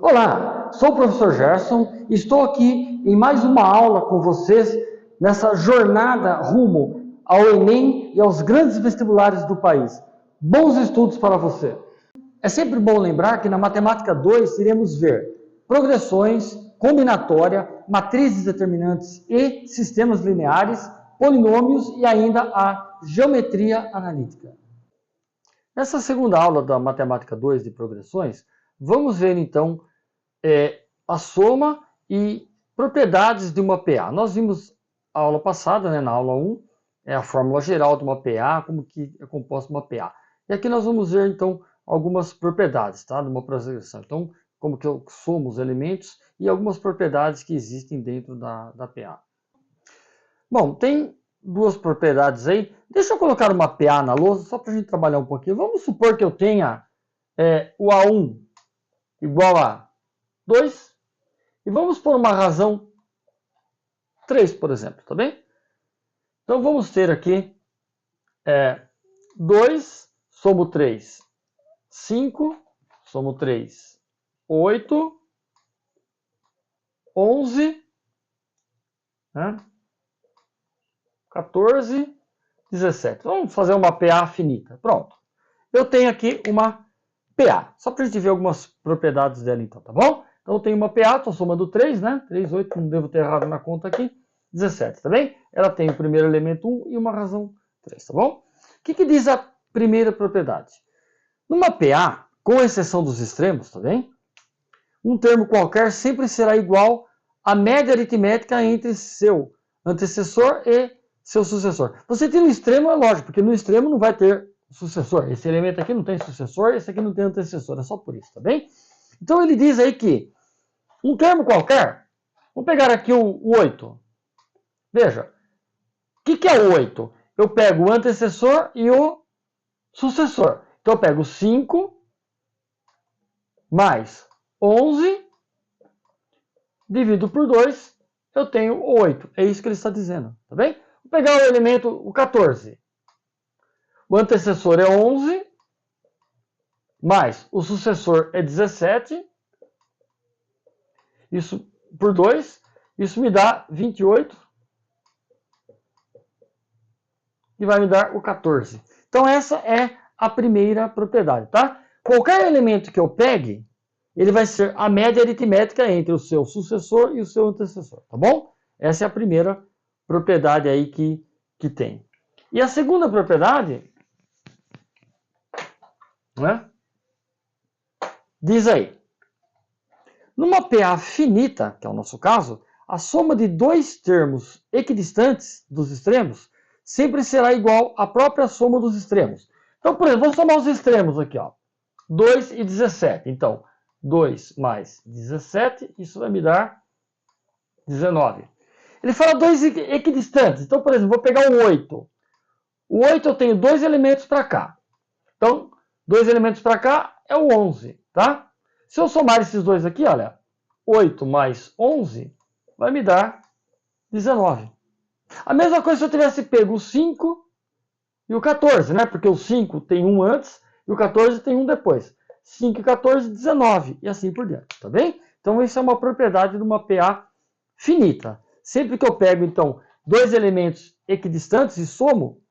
Olá, sou o professor Gerson e estou aqui em mais uma aula com vocês nessa jornada rumo ao Enem e aos grandes vestibulares do país. Bons estudos para você! É sempre bom lembrar que na Matemática 2 iremos ver progressões, combinatória, matrizes determinantes e sistemas lineares, polinômios e ainda a geometria analítica. Nessa segunda aula da Matemática 2 de progressões, vamos ver então a soma e propriedades de uma PA. Nós vimos a aula passada, na aula 1, a fórmula geral de uma PA, como que é composta uma PA. E aqui nós vamos ver então algumas propriedades, tá, de uma progressão. Então, como que eu somo os elementos e algumas propriedades que existem dentro da PA. Bom, tem duas propriedades aí. Deixa eu colocar uma PA na lousa, só para a gente trabalhar um pouquinho. Vamos supor que eu tenha o A1 igual a 2, e vamos por uma razão 3, por exemplo, tá bem? Então vamos ter aqui 2, somo 3, 5, somo 3, 8, 11, 14, 17. Vamos fazer uma PA finita. Pronto. Eu tenho aqui uma PA. Só para a gente ver algumas propriedades dela então, tá bom? Então eu tenho uma PA, estou somando 3, né? 3, 8, não devo ter errado na conta aqui. 17, tá bem? Ela tem o primeiro elemento 1 e uma razão 3, tá bom? O que diz a primeira propriedade? Numa PA, com exceção dos extremos, tá bem? Um termo qualquer sempre será igual à média aritmética entre seu antecessor e seu sucessor. Você tem no extremo, é lógico, porque no extremo não vai ter sucessor. Esse elemento aqui não tem sucessor, esse aqui não tem antecessor, é só por isso, tá bem? Então ele diz aí que um termo qualquer, vou pegar aqui o 8. Veja, o que é o 8? Eu pego o antecessor e o sucessor. Então eu pego 5 mais 11, divido por 2, eu tenho 8. É isso que ele está dizendo, tá bem? Vou pegar o elemento, o 14. O antecessor é 11, mais o sucessor é 17. Isso por 2, isso me dá 28. E vai me dar o 14. Então essa é a primeira propriedade, tá? Qualquer elemento que eu pegue, ele vai ser a média aritmética entre o seu sucessor e o seu antecessor, tá bom? Essa é a primeira propriedade aí que tem. E a segunda propriedade, né, diz aí, numa PA finita, que é o nosso caso, a soma de dois termos equidistantes dos extremos sempre será igual à própria soma dos extremos. Então, por exemplo, vamos somar os extremos aqui, ó. 2 e 17. Então, 2 mais 17, isso vai me dar 19. Ele fala dois equidistantes. Então, por exemplo, vou pegar o 8. O 8 eu tenho dois elementos para cá. Então, dois elementos para cá é o 11, tá? Se eu somar esses dois aqui, olha, 8 mais 11 vai me dar 19. A mesma coisa se eu tivesse pego o 5 e o 14, né? Porque o 5 tem um antes e o 14 tem um depois. 5 e 14, 19 e assim por diante, tá bem? Então isso é uma propriedade de uma PA finita. Sempre que eu pego, então, dois elementos equidistantes e somo,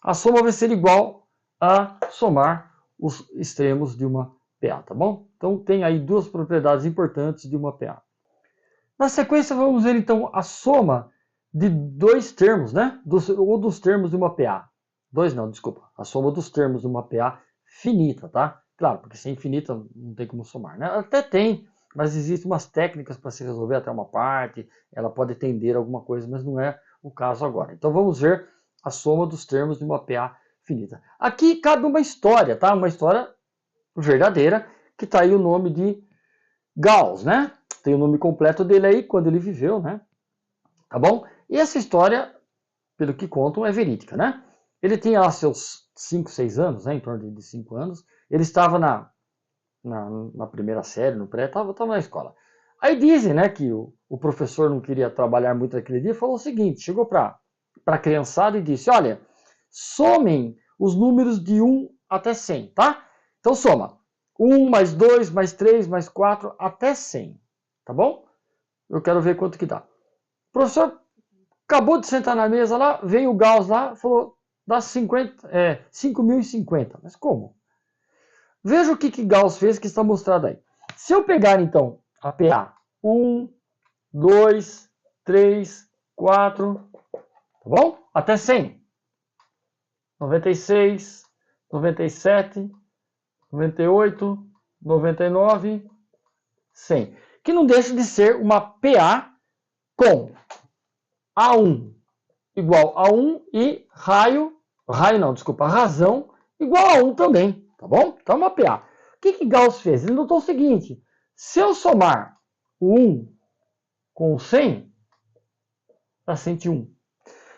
a soma vai ser igual a somar os extremos de uma PA, tá bom? Então tem aí duas propriedades importantes de uma PA. Na sequência, vamos ver então a soma de dois termos, né? Ou dos termos de uma PA. Dois não, desculpa. A soma dos termos de uma PA finita, tá? Claro, porque se é infinita não tem como somar, né? Até tem, mas existem umas técnicas para se resolver até uma parte. Ela pode tender a alguma coisa, mas não é o caso agora. Então vamos ver a soma dos termos de uma PA finita. Aqui cabe uma história, tá? Uma história verdadeira, que está aí o nome de Gauss, né? Tem o nome completo dele aí, quando ele viveu, né? Tá bom? E essa história, pelo que contam, é verídica, né? Ele tinha lá seus 5, 6 anos, né? Em torno de 5 anos. Ele estava na primeira série, no pré, estava na escola. Aí dizem, né, que o professor não queria trabalhar muito naquele dia, falou o seguinte, chegou para a criançada e disse, olha, somem os números de 1 até 100, tá? Então soma. 1 mais 2 mais 3 mais 4 até 100. Tá bom? Eu quero ver quanto que dá. O professor acabou de sentar na mesa lá, veio o Gauss lá, falou, dá 5.050. Mas como? Veja o que Gauss fez que está mostrado aí. Se eu pegar, então, a PA 1, 2, 3, 4, tá bom? Até 100. 96, 97, 98, 99, 100. Que não deixa de ser uma PA com A1 igual a 1 e razão igual a 1 também, tá bom? Então, uma PA. O que Gauss fez? Ele notou o seguinte, se eu somar o 1 com o 100, dá 101.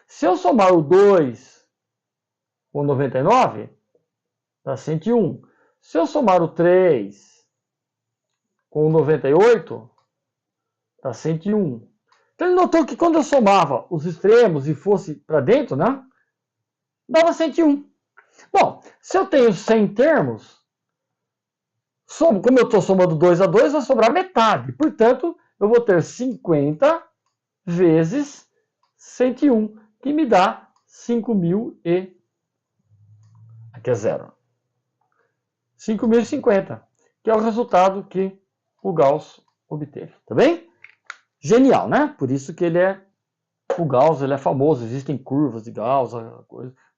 Se eu somar o 2 com 99, dá 101. Se eu somar o 3 com 98, dá 101. Então ele notou que quando eu somava os extremos e fosse para dentro, né, dava 101. Bom, se eu tenho 100 termos, como eu estou somando 2 a 2, vai sobrar metade. Portanto, eu vou ter 50 vezes 101, que me dá 5.000 e... Aqui é zero. 5.050, que é o resultado que o Gauss obteve. Tá bem? Genial, né? Por isso que o Gauss ele é famoso. Existem curvas de Gauss,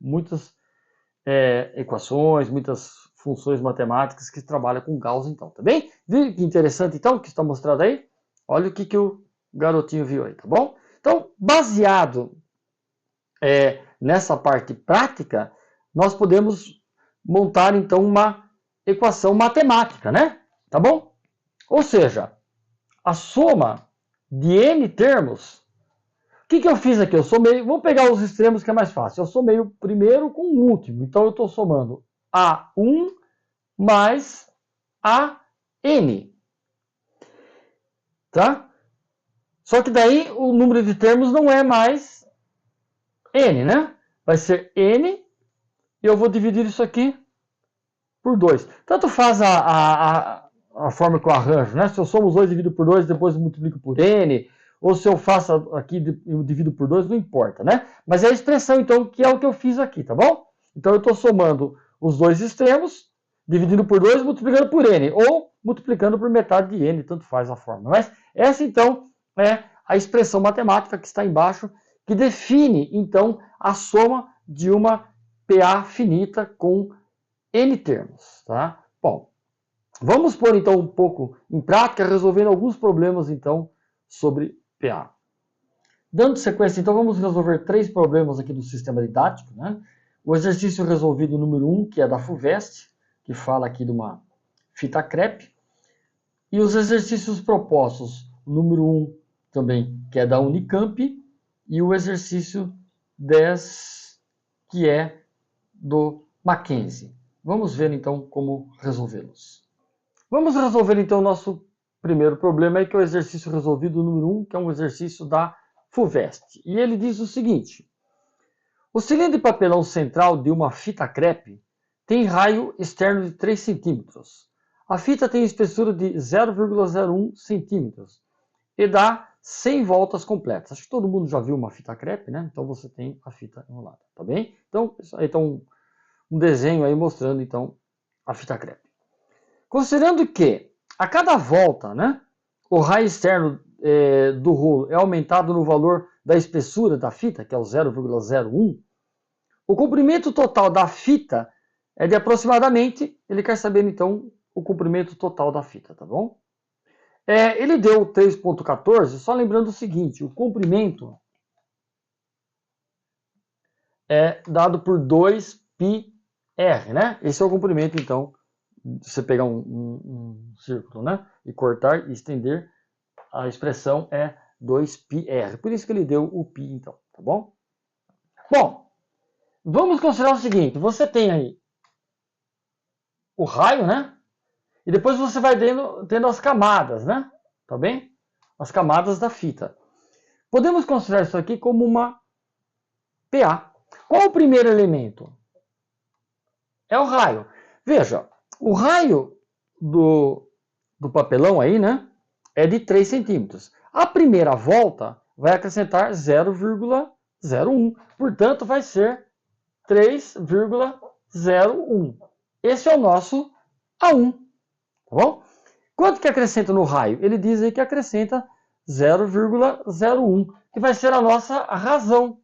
muitas equações, muitas funções matemáticas que trabalham com Gauss, então, tá bem? Viu que interessante, então, que está mostrado aí? Olha o que o garotinho viu aí, tá bom? Então, baseado nessa parte prática, nós podemos montar, então, uma equação matemática, né? Tá bom? Ou seja, a soma de n termos. O que eu fiz aqui? Eu somei, vamos pegar os extremos que é mais fácil. Eu somei o primeiro com o último. Então, eu estou somando A1 mais AN. Tá? Só que daí o número de termos não é mais N, né? Vai ser N e eu vou dividir isso aqui por 2. Tanto faz a forma que eu arranjo, né? Se eu somo os dois, divido por 2, depois eu multiplico por N, ou se eu faço aqui, eu divido por 2, não importa, né? Mas é a expressão, então, que é o que eu fiz aqui, tá bom? Então, eu estou somando os dois extremos, dividindo por 2, multiplicando por N, ou multiplicando por metade de N, tanto faz a forma. Mas essa, então, é a expressão matemática que está embaixo, que define, então, a soma de uma PA finita com N termos, tá? Bom, vamos pôr, então, um pouco em prática, resolvendo alguns problemas, então, sobre PA. Dando sequência, então, vamos resolver 3 problemas aqui do sistema didático, né? O exercício resolvido número 1, que é da FUVEST, que fala aqui de uma fita crepe. E os exercícios propostos, o número 1 também, que é da Unicamp, e o exercício 10, que é do Mackenzie. Vamos ver, então, como resolvê-los. Vamos resolver, então, o nosso primeiro problema, que é o exercício resolvido número 1, que é um exercício da FUVEST. E ele diz o seguinte: o cilindro de papelão central de uma fita crepe tem raio externo de 3 centímetros. A fita tem espessura de 0,01 centímetros e dá 100 voltas completas. Acho que todo mundo já viu uma fita crepe, né? Então você tem a fita enrolada, tá bem? Então, isso aí tá um desenho aí mostrando, então, a fita crepe. Considerando que a cada volta, né, o raio externo do rolo é aumentado no valor da espessura da fita, que é o 0,01, o comprimento total da fita é de aproximadamente, ele quer saber então o comprimento total da fita, tá bom? Ele deu 3,14, só lembrando o seguinte, o comprimento é dado por 2πr, né? Esse é o comprimento, então, você pegar um círculo, né, e cortar e estender, a expressão é 2πr. Por isso que ele deu o π, então, tá bom? Bom, vamos considerar o seguinte, você tem aí o raio, né? E depois você vai tendo as camadas, né? Tá bem? As camadas da fita. Podemos considerar isso aqui como uma PA. Qual o primeiro elemento? É o raio. Veja, o raio do papelão aí, né, é de 3 centímetros. A primeira volta vai acrescentar 0,01. Portanto, vai ser 3,01. Esse é o nosso A1. Tá bom? Quanto que acrescenta no raio? Ele diz aí que acrescenta 0,01, que vai ser a nossa razão.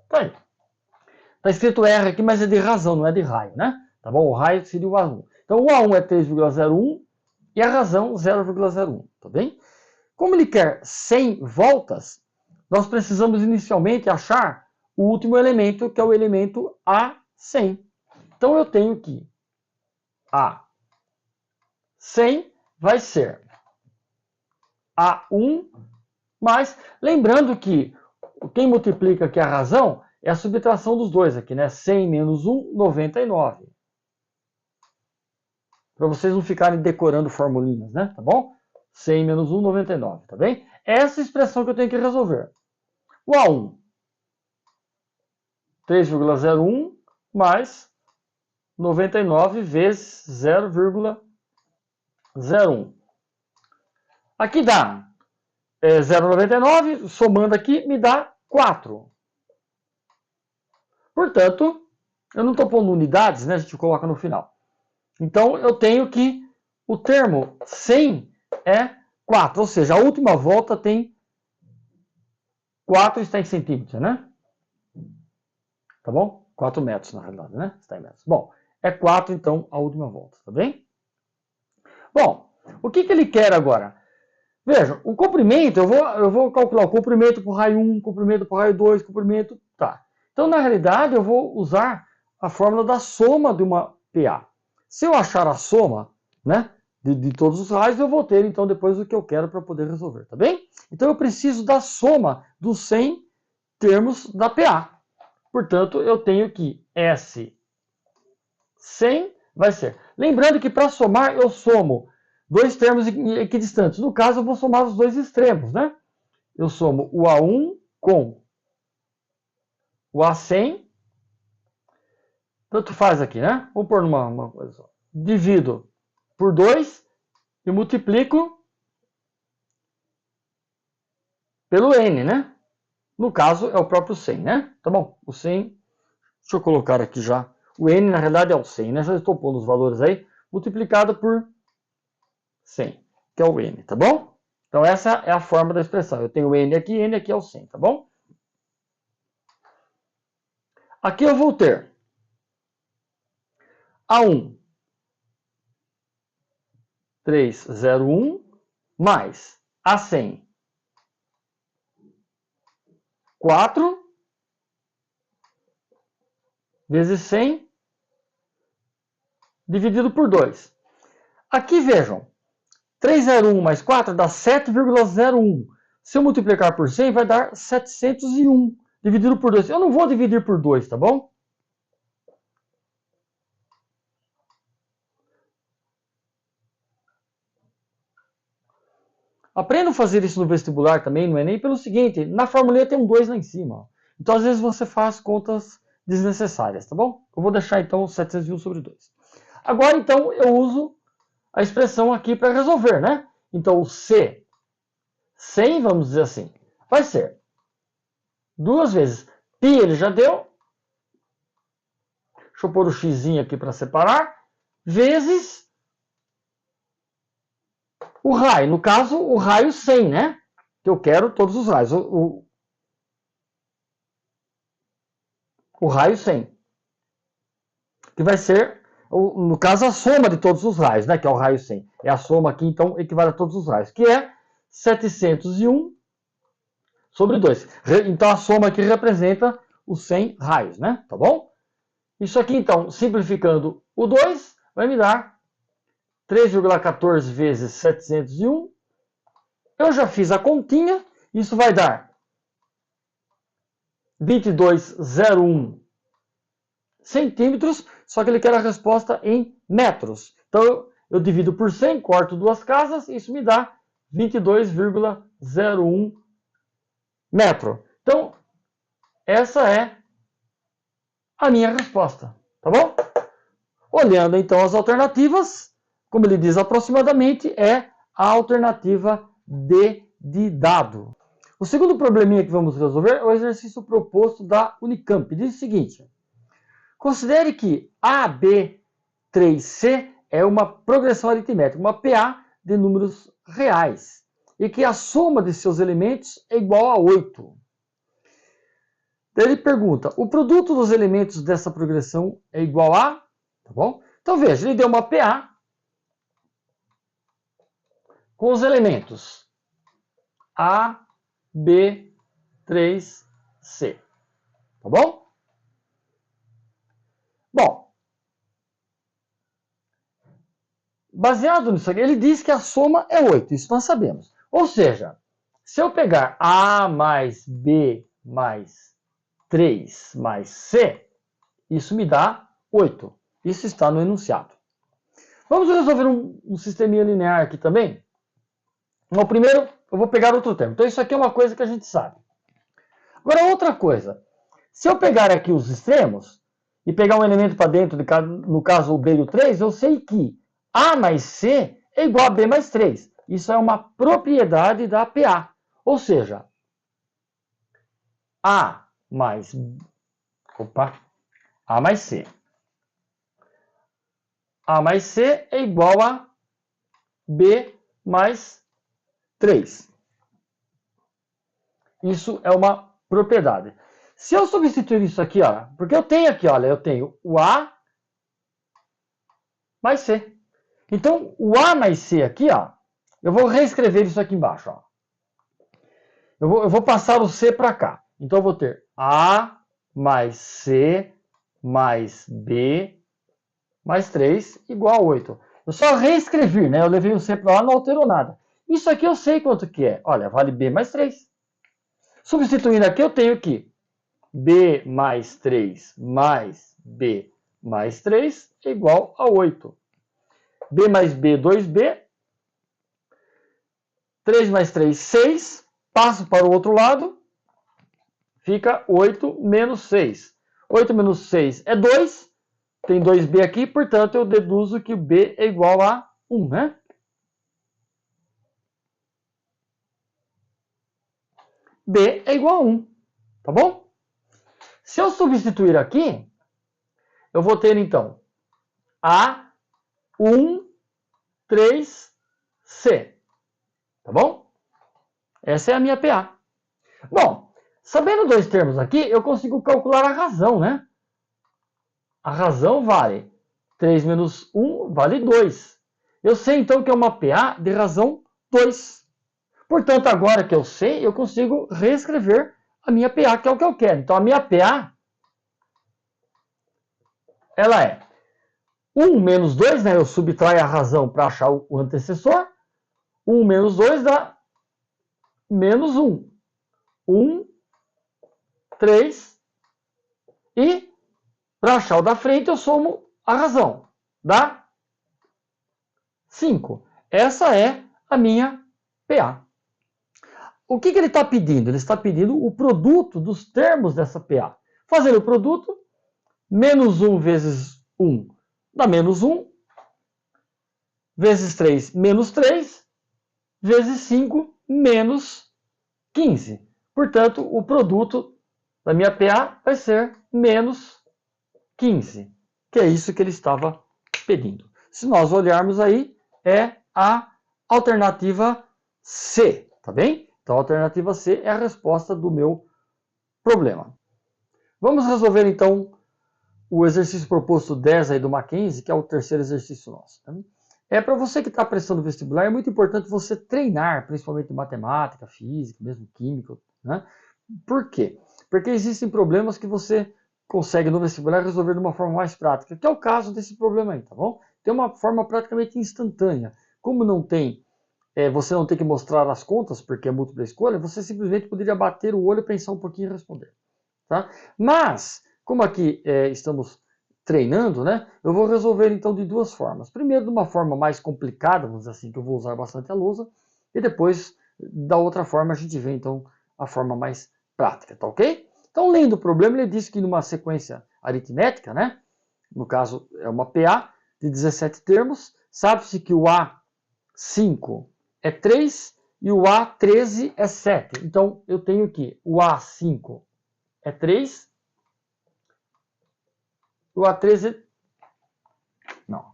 Tá aí. Tá escrito R aqui, mas é de razão, não é de raio, né? Tá bom? O raio seria o A1. Então, o A1 é 3,01 e a razão 0,01, tá bem? Como ele quer 100 voltas, nós precisamos inicialmente achar o último elemento, que é o elemento A100. Então, eu tenho que A100 vai ser A1 mais... Lembrando que quem multiplica aqui a razão é a subtração dos dois aqui, né? 100 menos 1, 99. Para vocês não ficarem decorando formulinhas, né? Tá bom? 100 menos 1, 99, tá bem? Essa expressão que eu tenho que resolver. O A1, 3,01 mais 99 vezes 0,01. Aqui dá 0,99, somando aqui, me dá 4. Portanto, eu não estou pondo unidades, né? A gente coloca no final. Então, eu tenho que o termo 100 é 4, ou seja, a última volta tem 4 está em centímetros, né? Tá bom? 4 metros, na realidade, né? Está em metros. Bom, é 4, então, a última volta, tá bem? Bom, o que ele quer agora? Veja, o comprimento, eu vou calcular o comprimento para o raio 1, comprimento para o raio 2, comprimento, tá. Então, na realidade, eu vou usar a fórmula da soma de uma PA. Se eu achar a soma, né, de todos os raios, eu vou ter, então, depois o que eu quero para poder resolver, tá bem? Então, eu preciso da soma dos 100 termos da PA. Portanto, eu tenho que S100 vai ser... Lembrando que para somar, eu somo dois termos equidistantes. No caso, eu vou somar os dois extremos, né? Eu somo o A1 com o A100. Tanto faz aqui, né? Vou pôr uma coisa só. Divido por 2 e multiplico pelo N, né? No caso, é o próprio 100, né? Tá bom? O 100, deixa eu colocar aqui já. O N, na realidade, é o 100, né? Já estou pondo os valores aí. Multiplicado por 100, que é o N, tá bom? Então, essa é a forma da expressão. Eu tenho N aqui é o 100, tá bom? Aqui eu vou ter A1, 301, mais A100, 4, vezes 100, dividido por 2. Aqui, vejam, 301 mais 4 dá 7,01. Se eu multiplicar por 100, vai dar 701, dividido por 2. Eu não vou dividir por 2, tá bom? Aprendam a fazer isso no vestibular também, no Enem, pelo seguinte, na formulinha tem um 2 lá em cima. Então, às vezes, você faz contas desnecessárias, tá bom? Eu vou deixar, então, 701 sobre 2. Agora, então, eu uso a expressão aqui para resolver, né? Então, o C, 100, vamos dizer assim, vai ser 2 vezes π, ele já deu. Deixa eu pôr o x aqui para separar. Vezes o raio. No caso, o raio 100, né? Que eu quero todos os raios. O raio 100. Que vai ser, no caso, a soma de todos os raios, né? Que é o raio 100. É a soma aqui, então, equivale a todos os raios. Que é 701 sobre 2. Então, a soma aqui representa os 100 raios, né? Tá bom? Isso aqui, então, simplificando o 2, vai me dar 3,14 vezes 701. Eu já fiz a continha. Isso vai dar 22,01 centímetros, só que ele quer a resposta em metros. Então, eu divido por 100, corto duas casas, e isso me dá 22,01 metro. Então, essa é a minha resposta, tá bom? Olhando então as alternativas, como ele diz aproximadamente, é a alternativa D de dado. O segundo probleminha que vamos resolver é o exercício proposto da Unicamp. Diz o seguinte: considere que AB3C é uma progressão aritmética, uma PA de números reais, e que a soma de seus elementos é igual a 8. Daí ele pergunta, o produto dos elementos dessa progressão é igual a... Tá bom? Então veja, ele deu uma PA com os elementos A, B, 3, C. Tá bom? Bom, baseado nisso aqui, ele diz que a soma é 8, isso nós sabemos. Ou seja, se eu pegar A mais B mais 3 mais C, isso me dá 8. Isso está no enunciado. Vamos resolver um sisteminha linear aqui também? No primeiro, eu vou pegar outro termo. Então, isso aqui é uma coisa que a gente sabe. Agora, outra coisa. Se eu pegar aqui os extremos e pegar um elemento para dentro, no caso o B e o 3, eu sei que A mais C é igual a B mais 3. Isso é uma propriedade da PA. Ou seja, A mais C. A mais C é igual a B mais 3. Isso é uma propriedade. Se eu substituir isso aqui, ó, porque eu tenho aqui, olha, eu tenho o A mais C. Então, o A mais C aqui, ó, eu vou reescrever isso aqui embaixo, ó. Eu vou passar o C para cá. Então, eu vou ter A mais C mais B mais 3 igual a 8. Eu só reescrevi, né? Eu levei o C para lá, não alterou nada. Isso aqui eu sei quanto que é. Olha, vale B mais 3. Substituindo aqui, eu tenho que B mais 3 mais B mais 3 é igual a 8. B mais B, 2B. 3 mais 3, 6. Passo para o outro lado. Fica 8 menos 6. 8 menos 6 é 2. Tem 2B aqui, portanto, eu deduzo que o B é igual a 1, né? B é igual a 1, tá bom? Se eu substituir aqui, eu vou ter, então, A, 1, 3, C. Tá bom? Essa é a minha PA. Bom, sabendo dois termos aqui, eu consigo calcular a razão, né? A razão vale 3 menos 1 vale 2. Eu sei, então, que é uma PA de razão 2. Portanto, agora que eu sei, eu consigo reescrever a minha PA, que é o que eu quero. Então, a minha PA, ela é 1 menos 2, né? Eu subtraio a razão para achar o antecessor. 1 menos 2 dá menos 1. 1, 3. E, para achar o da frente, eu somo a razão. Dá 5. Essa é a minha PA. O que ele está pedindo? Ele está pedindo o produto dos termos dessa PA. Fazendo o produto, menos 1 vezes 1 dá menos 1, vezes 3, menos 3, vezes 5, menos 15. Portanto, o produto da minha PA vai ser menos 15, que é isso que ele estava pedindo. Se nós olharmos aí, é a alternativa C, tá bem? Então, a alternativa C é a resposta do meu problema. Vamos resolver, então, o exercício proposto 10 aí do Mackenzie, que é o terceiro exercício nosso. Tá? Para você que está prestando vestibular, é muito importante você treinar, principalmente matemática, física, mesmo química. Né? Por quê? Porque existem problemas que você consegue no vestibular resolver de uma forma mais prática, que é o caso desse problema aí, tá bom? Tem uma forma praticamente instantânea. Como não tem, você não tem que mostrar as contas, porque é múltipla escolha, você simplesmente poderia bater o olho, pensar um pouquinho e responder. Tá? Mas, como aqui estamos treinando, né, eu vou resolver então de duas formas. Primeiro, de uma forma mais complicada, vamos dizer assim, que eu vou usar bastante a lousa, e depois, da outra forma, a gente vê então a forma mais prática, tá ok? Então, lendo o problema, ele diz que numa sequência aritmética, né, no caso é uma PA de 17 termos, sabe-se que o A5 é 3 e o A13 é 7. Então, eu tenho que o A5 é 3, o A13 não.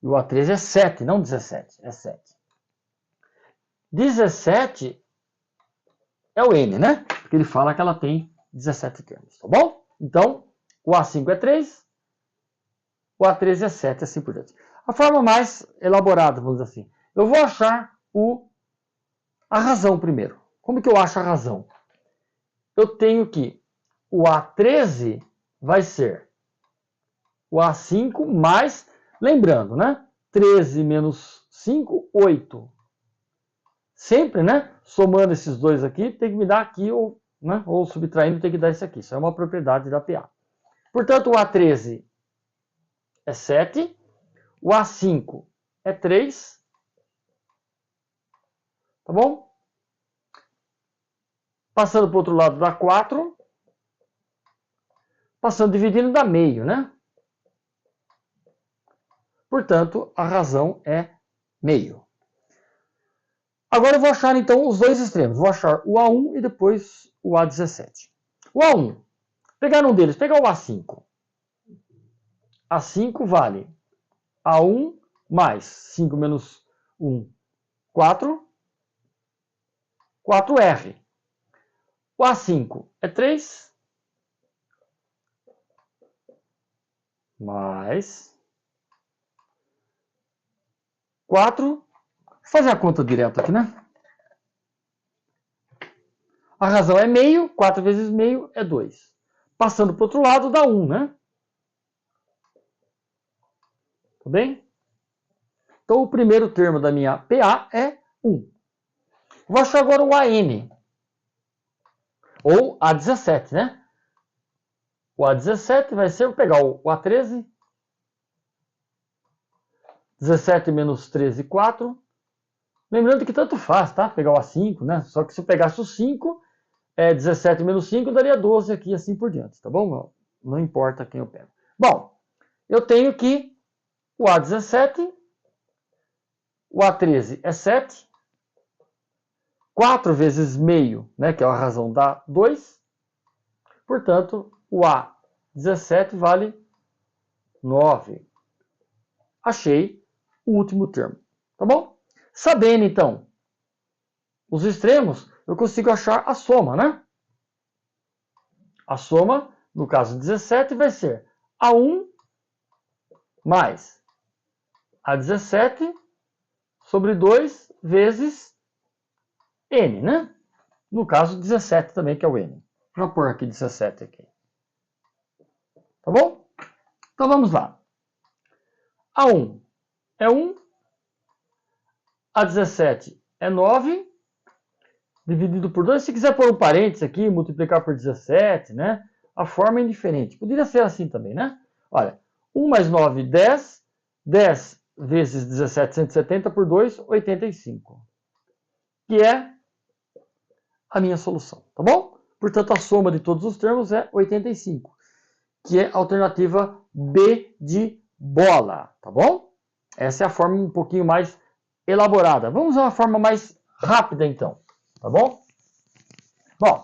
O A13 é 7, não 17, é 7. 17 é o N, né? Porque ele fala que ela tem 17 termos, tá bom? Então, o A5 é 3, o A13 é 7, assim por diante. A forma mais elaborada, vamos dizer assim. Eu vou achar a razão primeiro. Como que eu acho a razão? Eu tenho que o A13 vai ser o A5 mais, lembrando, né? 13 menos 5, 8. Sempre, né? Somando esses dois aqui, tem que me dar aqui, ou subtraindo, tem que dar esse aqui. Isso é uma propriedade da PA. Portanto, o A13 é 7, o A5 é 3, tá bom? Passando para o outro lado dá 4, passando, dividindo dá meio, né? Portanto, a razão é meio. Agora eu vou achar, então, os dois extremos. Vou achar o A1 e depois o A17. O A1, pegar um deles, pegar o A5. A5 vale A1 mais 5 menos 1, 4. 4R. O A5 é 3. Mais 4. Vou fazer a conta direto aqui, né? A razão é meio. 4 vezes meio é 2. Passando para o outro lado dá 1, né? Tá bem? Então, o primeiro termo da minha PA é 1. Vou achar agora o AN. Ou A17, né? O A17 vai ser, vou pegar o A13. 17 menos 13, 4. Lembrando que tanto faz, tá? Pegar o A5, né? Só que se eu pegasse o 5, 17 menos 5 daria 12 aqui, assim por diante, tá bom? Não importa quem eu pego. Bom, eu tenho que o A17, o A13 é 7, 4 vezes meio, né, que é a razão dá 2, portanto, o A17 vale 9. Achei o último termo, tá bom? Sabendo, então, os extremos, eu consigo achar a soma, né? A soma, no caso 17, vai ser A1 mais A17 sobre 2 vezes N, né? No caso 17 também, que é o N. Vou pôr aqui 17 aqui. Tá bom? Então vamos lá. A1 é 1, A17 é 9, dividido por 2. Se quiser pôr um parênteses aqui, multiplicar por 17, né? A forma é indiferente. Poderia ser assim também, né? Olha, 1 mais 9, 10. 10 vezes 17, 170 por 2, 85. Que é a minha solução, tá bom? Portanto, a soma de todos os termos é 85, que é a alternativa B de bola, tá bom? Essa é a forma um pouquinho mais elaborada. Vamos a uma forma mais rápida, então, tá bom? Bom,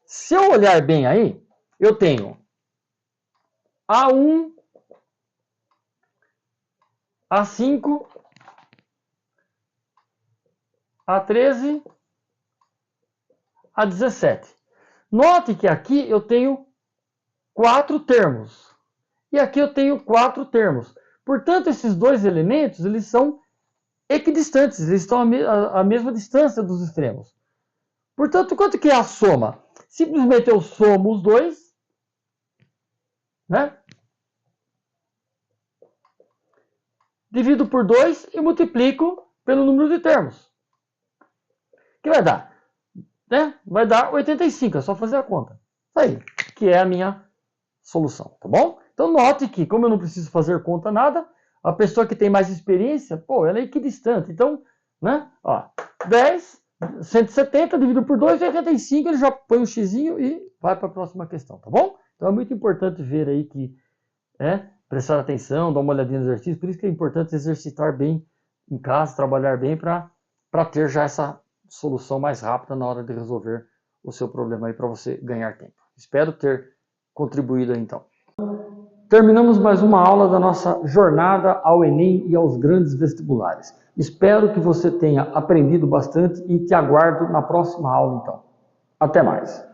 se eu olhar bem aí, eu tenho A1, A5, A13, A17. Note que aqui eu tenho 4 termos. E aqui eu tenho 4 termos. Portanto, esses dois elementos, eles são equidistantes, eles estão à mesma distância dos extremos. Portanto, quanto que é a soma? Simplesmente eu somo os dois, né? Divido por 2 e multiplico pelo número de termos. O que vai dar? Né? Vai dar 85, é só fazer a conta. Isso aí, que é a minha solução, tá bom? Então note que, como eu não preciso fazer conta nada, a pessoa que tem mais experiência, pô, ela é equidistante. Então, né? Ó, 10 170 dividido por 2, 85, ele já põe um xizinho e vai para a próxima questão, tá bom? Então é muito importante ver aí que prestar atenção, dar uma olhadinha no exercício, por isso que é importante exercitar bem em casa, trabalhar bem para ter já essa solução mais rápida na hora de resolver o seu problema aí para você ganhar tempo. Espero ter contribuído aí então. Terminamos mais uma aula da nossa jornada ao Enem e aos grandes vestibulares. Espero que você tenha aprendido bastante e te aguardo na próxima aula então. Até mais!